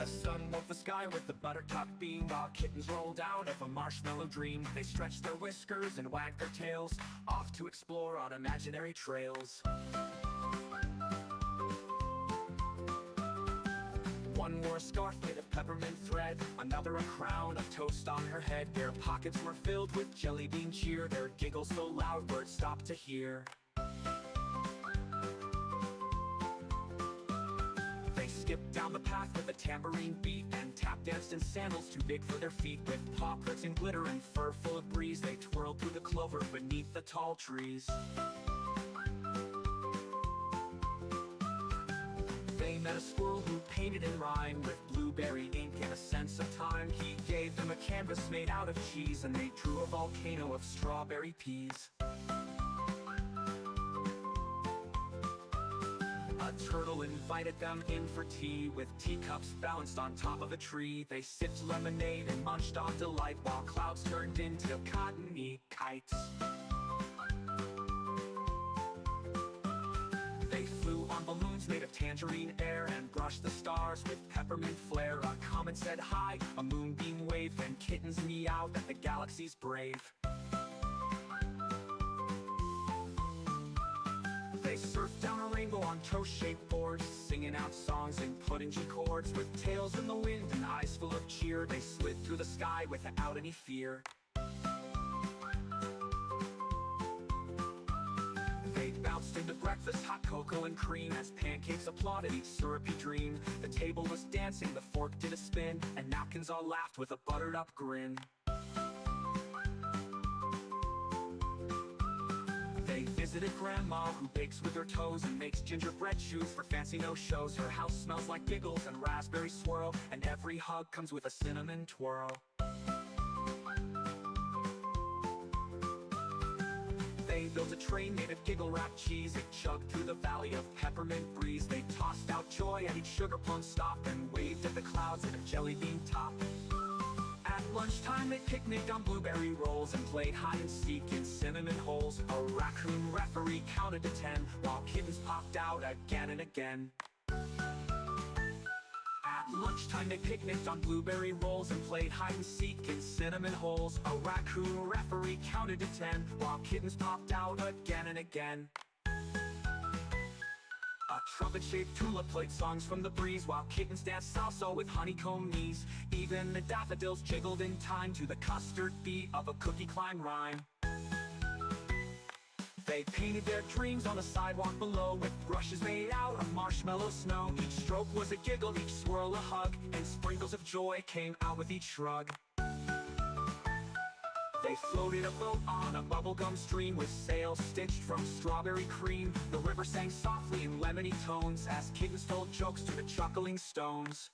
sun woke the sky with the buttercup beam, while kittens rolled out of a marshmallow dream. They stretched their whiskers and wagged their tails, off to explore on imaginary trails. One wore a scarf made of peppermint thread, another a crown of toast on her head. Their pockets were filled with jelly bean cheer, their giggles so loud birds stopped to hear. They skipped down the path with a tambourine beat, and tap danced in sandals too big for their feet. With paw prints and glitter and fur full of breeze, they twirled through the clover beneath the tall trees. They met a squirrel who painted in rhyme with blueberry ink and a sense of time. He gave them a canvas made out of cheese, and they drew a volcano of strawberry peas. A turtle invited them in for tea, with teacups balanced on top of a tree. They sipped lemonade and munched on delight, while clouds turned into cottony kites. They flew on balloons made of tangerine air, and brushed the stars with peppermint flare. A comet said hi, a moonbeam waved, and kittens meowed at the galaxy's brave. They surfed down a rainbow on toe-shaped boards, singing out songs in puddingy chords. With tails in the wind and eyes full of cheer, they slid through the sky without any fear. They bounced into breakfast, hot cocoa and cream, as pancakes applauded each syrupy dream. The table was dancing, the fork did a spin, and napkins all laughed with a buttered up grin. They visited Grandma, who bakes with her toes and makes gingerbread shoes for fancy no-shows. Her house smells like giggles and raspberry swirl, and every hug comes with a cinnamon twirl. They built a train made of giggle-wrapped cheese. It chugged through the valley of peppermint breeze. They tossed out joy at each sugar plum stop, and waved at the clouds in a jelly bean top. At lunchtime they picnicked on blueberry rolls, and played hide-and-seek in cinnamon holes. A raccoon referee counted to 10, while kittens popped out again and again. At lunchtime they picnicked on blueberry rolls, and played hide-and-seek in cinnamon holes. A raccoon referee counted to 10, while kittens popped out again and again. A trumpet-shaped tulip played songs from the breeze, while kittens danced salsa with honeycomb knees. Even the daffodils jiggled in time to the custard beat of a cookie climb rhyme. They painted their dreams on the sidewalk below, with brushes made out of marshmallow snow. Each stroke was a giggle, each swirl a hug, and sprinkles of joy came out with each shrug. They floated a boat on a bubblegum stream, with sails stitched from strawberry cream. The river sang softly in lemony tones, as kittens told jokes to the chuckling stones.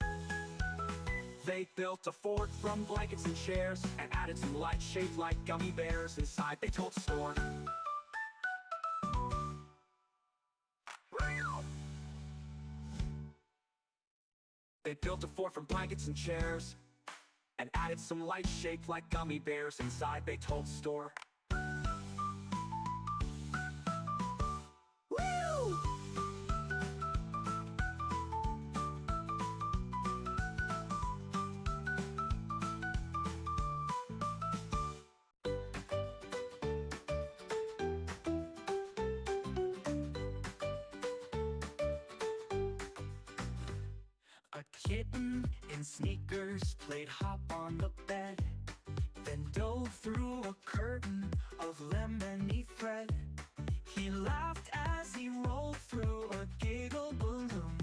They built a fort from blankets and chairs, and added some lights shaped like gummy bears. Inside they told store. They built a fort from blankets and chairs, and added some lights shaped like gummy bears. Inside they told store. Woo! A kitten in sneakers played hop on the bed, then dove through a curtain of lemony thread. He laughed as he rolled through a giggle balloon,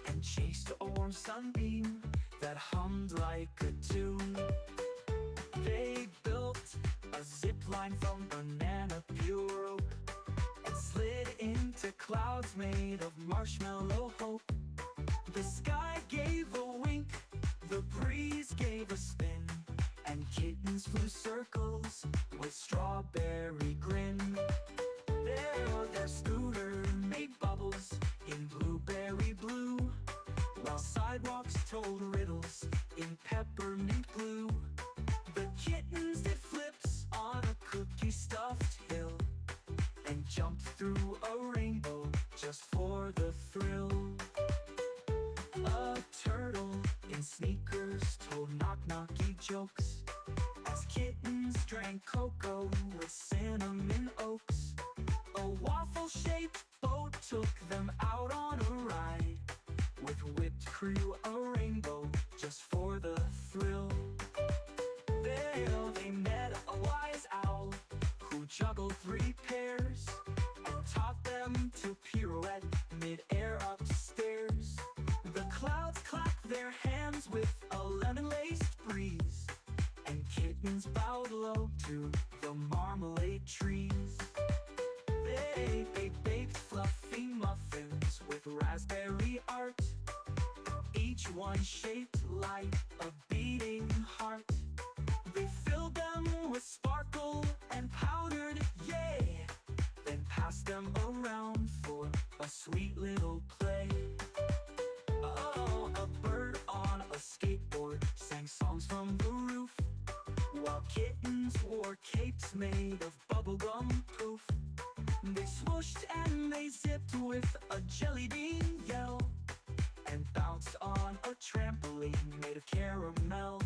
and chased a warm sunbeam that hummed like a tune. They built a zip line from banana peel rope, and slid into clouds made of marshmallow hope. The sky gave a wink, the breeze gave a spin, and kittens flew circles with strawberry grin. Their scooter made bubbles in blueberry blue, while sidewalks told riddles in peppermint blue. The kittens did flips on a cookie-stuffed hill, and jumped through a rainbow just for the thrill. A turtle jokes as kittens drank cocoa with cinnamon oaks. A waffle-shaped boat took them out on a ride, with whipped cream, a rainbow, just for the thrill. There they met a wise owl who juggled 3 pairs and taught them to pirouette mid-air upstairs. The clouds clapped their hands with a lemon-laced breeze, and kittens bowed low to the marmalade trees. They baked fluffy muffins with raspberry art, each one shaped like a beating heart. They filled them with sparkle and powdered, yay, then passed them around for a sweet little play. Oh, a bird on a skateboard sang songs from the roof, while kittens wore capes made of bubblegum poof. They swooshed and they zipped with a jelly bean yell, and bounced on a trampoline made of caramel.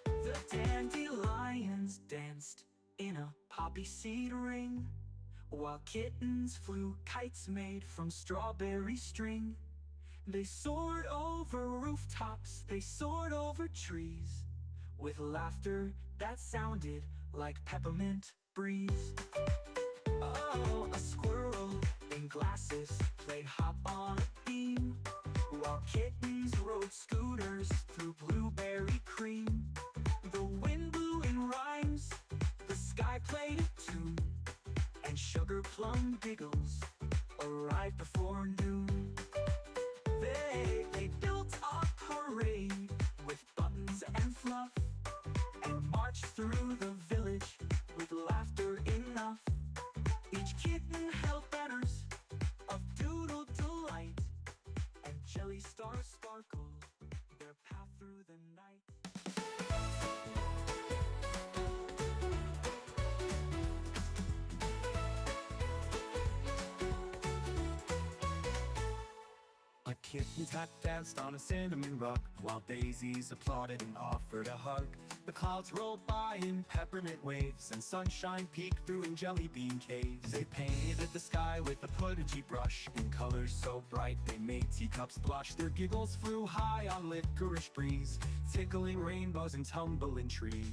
The dandelions danced in a poppy seed ring, while kittens flew kites made from strawberry string. They soared over rooftops, they soared over trees, with laughter that sounded like peppermint breeze. Oh, a squirrel in glasses played hop on a beam, while kittens rode scooters through blueberry cream. The wind blew in rhymes, the sky played a tune, and sugar plum giggles arrived before noon. They built a parade with buttons and fluff, and marched through the village with laughter enough. Each kitten held banners of doodle delight, and jelly stars sparkled their path through the night. A kitten tap danced on a cinnamon rug, while daisies applauded and offered a hug. The clouds rolled by in peppermint waves, and sunshine peeked through in jelly bean caves. They painted the sky with a pudgy brush, in colors so bright they made teacups blush. Their giggles flew high on licorice breeze, tickling rainbows and tumbling trees.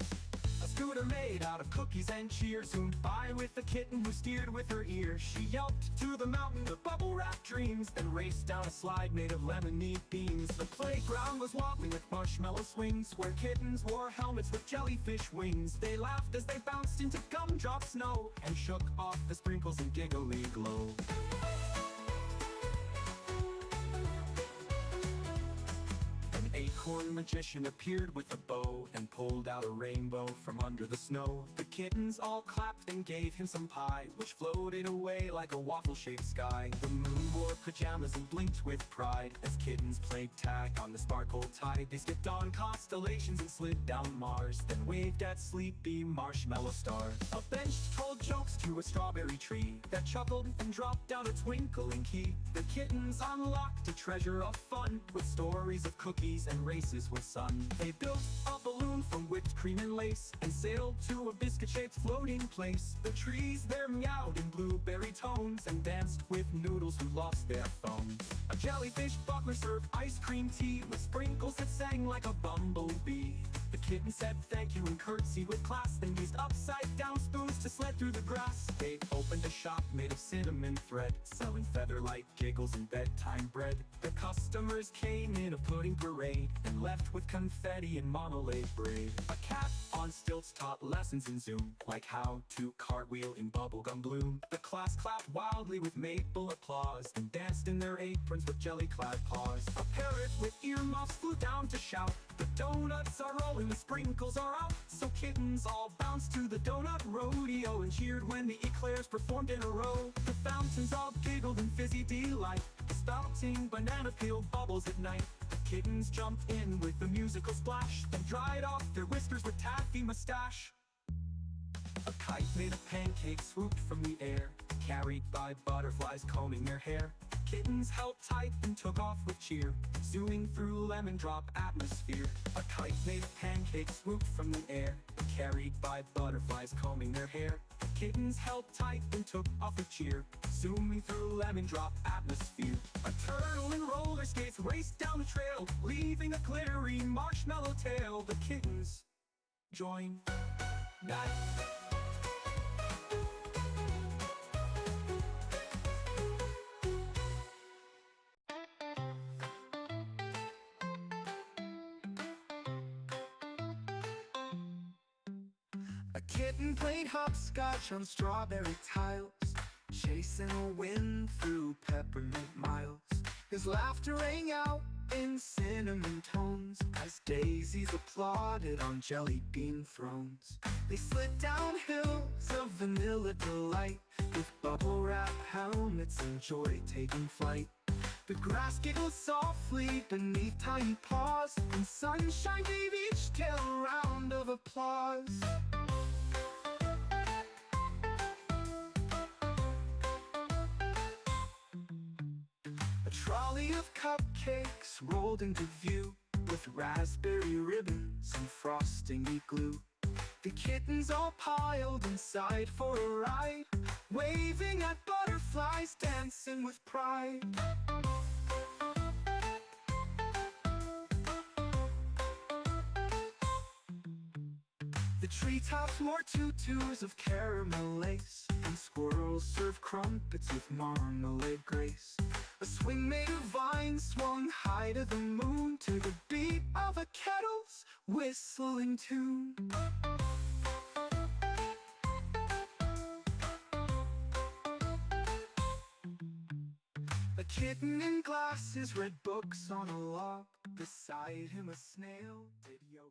A scooter made out of cookies and cheer zoomed by with a kitten who steered with her ears. She yelped to the mountain of bubble-wrapped dreams, then raced down a slide made of lemonade beans. The playground was wobbling with marshmallow swings, where kittens wore helmets with jellyfish wings. They laughed as they bounced into gumdrop snow, and shook off the sprinkles in giggly glow. Acorn magician appeared with a bow, and pulled out a rainbow from under the snow. The kittens all clapped and gave him some pie, which floated away like a waffle-shaped sky. The moon wore pajamas and blinked with pride, as kittens played tag on the sparkle tide. They skipped on constellations and slid down Mars, then waved at sleepy marshmallow stars. A bench told jokes to a strawberry tree, that chuckled and dropped down a twinkling key. The kittens unlocked a treasure of fun, with stories of cookies and races with sun. They built a balloon from whipped cream and lace, and sailed to a biscuit-shaped floating place. The trees there meowed in blueberry tones, and danced with noodles who lost their phones. A jellyfish butler served ice cream tea, with sprinkles that sang like a bumblebee. The kitten said thank you and curtsied with class, then used upside-down spoons to sled through the grass. They opened a shop made of cinnamon thread, selling feather-light giggles and bedtime bread. The customers came in a pudding parade, and left with confetti and marmalade braid. A cat on stilts taught lessons in Zoom, like how to cartwheel in bubblegum bloom. The class clapped wildly with maple applause, and danced in their aprons with jelly-clad paws. A parrot with earmuffs flew down to shout, the donuts are rolling, the sprinkles are out. So kittens all bounced to the donut rodeo, and cheered when the eclairs performed in a row. The fountains all giggled in fizzy delight, spouting banana peel bubbles at night. The kittens jumped in with the musical splash, then dried off their whiskers with taffy mustache. A kite made of pancakes swooped from the air, carried by butterflies combing their hair. Kittens held tight and took off with cheer, zooming through lemon drop atmosphere. A kite made of pancakes swooped from the air, carried by butterflies combing their hair. Kittens held tight and took off with cheer, zooming through lemon drop atmosphere. A turtle in roller skates raced down the trail, leaving a glittery marshmallow tail. The kittens joined that. A kitten played hopscotch on strawberry tiles, chasing a wind through peppermint miles. His laughter rang out in cinnamon tones as daisies applauded on jelly bean thrones. They slid down hills of vanilla delight, with bubble wrap helmets and joy taking flight. The grass giggled softly beneath tiny paws, and sunshine gave each tail a round of applause. A trolley of cupcakes rolled into view, with raspberry ribbons and frosting glue. The kittens all piled inside for a ride, waving at butterflies, dancing with pride. The treetops wore tutus of caramel lace, and squirrels served crumpets with marmalade grace. A swing made of vines swung high to the moon, to the beat of a kettle's whistling tune. A kitten in glasses read books on a log. Beside him a snail did yoga.